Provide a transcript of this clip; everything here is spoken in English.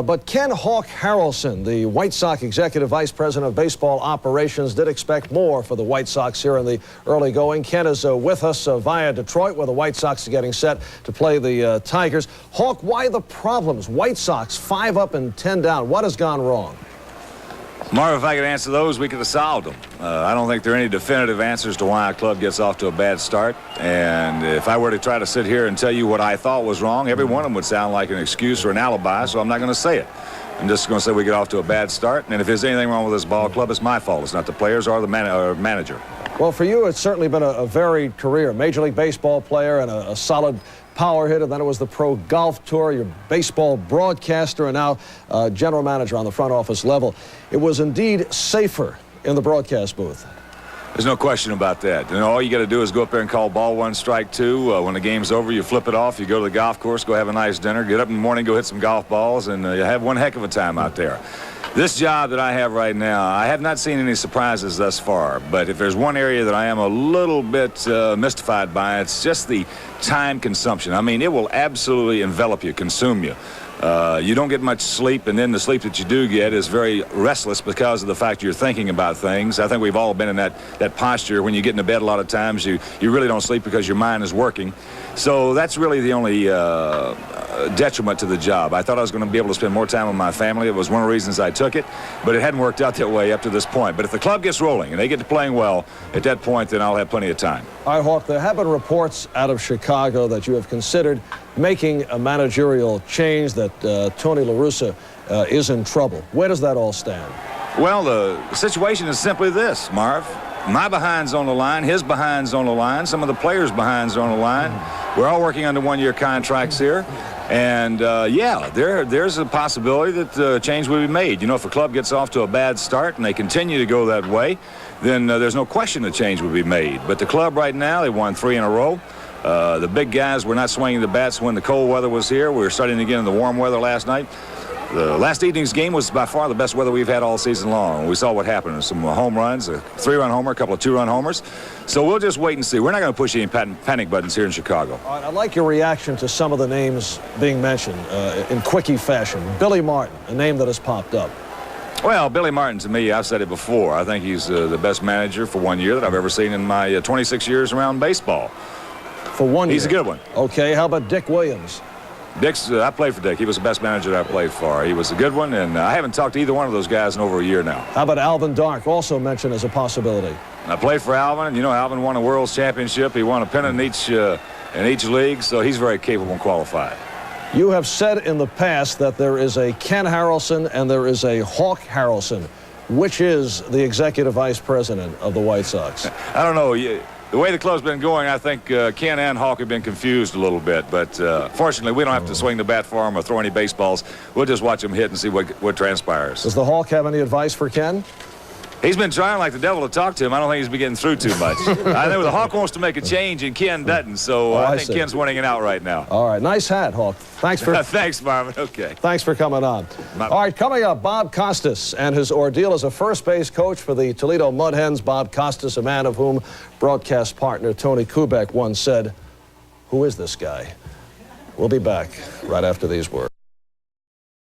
But Ken "Hawk" Harrelson, the White Sox Executive Vice President of Baseball Operations, did expect more for the White Sox here in the early going. Ken is with us via Detroit, where the White Sox are getting set to play the Tigers. Hawk, why the problems? White Sox 5 up and 10 down. What has gone wrong? Marv, if I could answer those, we could have solved them. I don't think there are any definitive answers to why a club gets off to a bad start. And if I were to try to sit here and tell you what I thought was wrong, every one of them would sound like an excuse or an alibi, so I'm not going to say it. I'm just going to say we get off to a bad start. And if there's anything wrong with this ball club, it's my fault. It's not the players or the manager. Well, for you, it's certainly been a varied career. Major League Baseball player and a solid power hitter. Then it was the pro golf tour, your baseball broadcaster, and now general manager on the front office level. It was indeed safer in the broadcast booth. There's no question about that. You know, all you got to do is go up there and call ball 1, strike 2. When the game's over, you flip it off. You go to the golf course, go have a nice dinner, get up in the morning, go hit some golf balls, and you have one heck of a time out there. This job that I have right now, I have not seen any surprises thus far, but if there's one area that I am a little bit mystified by, it's just the time consumption. I mean, it will absolutely envelop you, consume you. You don't get much sleep, and then the sleep that you do get is very restless because of the fact you're thinking about things. I think we've all been in that posture. When you get into bed a lot of times, you really don't sleep because your mind is working. So that's really the only detriment to the job. I thought I was going to be able to spend more time with my family. It was one of the reasons I took it, but it hadn't worked out that way up to this point. But if the club gets rolling and they get to playing well, at that point, then I'll have plenty of time. All right, Hawk, there have been reports out of Chicago that you have considered making a managerial change, that Tony La Russa is in trouble. Where does that all stand? Well, the situation is simply this, Marv. My behind's on the line, his behind's on the line, some of the players' behind's on the line. We're all working under one-year contracts here. And, yeah, there's a possibility that change will be made. You know, if a club gets off to a bad start and they continue to go that way, then there's no question that change will be made. But the club right now, they won 3 in a row. The big guys were not swinging the bats when the cold weather was here. We were starting to get in the warm weather last night. The last evening's game was by far the best weather we've had all season long. We saw what happened. Some home runs, a 3-run homer, a couple of 2-run homers. So we'll just wait and see. We're not going to push any panic buttons here in Chicago. All right, I'd like your reaction to some of the names being mentioned in quickie fashion. Billy Martin, a name that has popped up. Well, Billy Martin, to me, I've said it before, I think he's the best manager for 1 year that I've ever seen in my 26 years around baseball. For 1 year? He's a good one. Okay, how about Dick Williams? I played for Dick. He was the best manager that I played for. He was a good one, and I haven't talked to either one of those guys in over a year now. How about Alvin, also mentioned as a possibility? I played for Alvin. You know, Alvin won a World Championship. He won a pennant in each league, so he's very capable and qualified. You have said in the past that there is a Ken Harrelson and there is a Hawk Harrelson. Which is the executive vice president of the White Sox? I don't know. The way the club's been going, I think Ken and Hawk have been confused a little bit. But fortunately, we don't have to swing the bat for them or throw any baseballs. We'll just watch them hit and see what transpires. Does the Hawk have any advice for Ken? He's been trying like the devil to talk to him. I don't think he's been getting through too much. I think the Hawk wants to make a change and Ken doesn't. So I think Ken's winning it out right now. All right. Nice hat, Hawk. Thanks for... Thanks, Marvin. Okay. Thanks for coming on. All right. Coming up, Bob Costas and his ordeal as a first base coach for the Toledo Mud Hens. Bob Costas, a man of whom broadcast partner Tony Kubek once said, "Who is this guy?" We'll be back right after these words.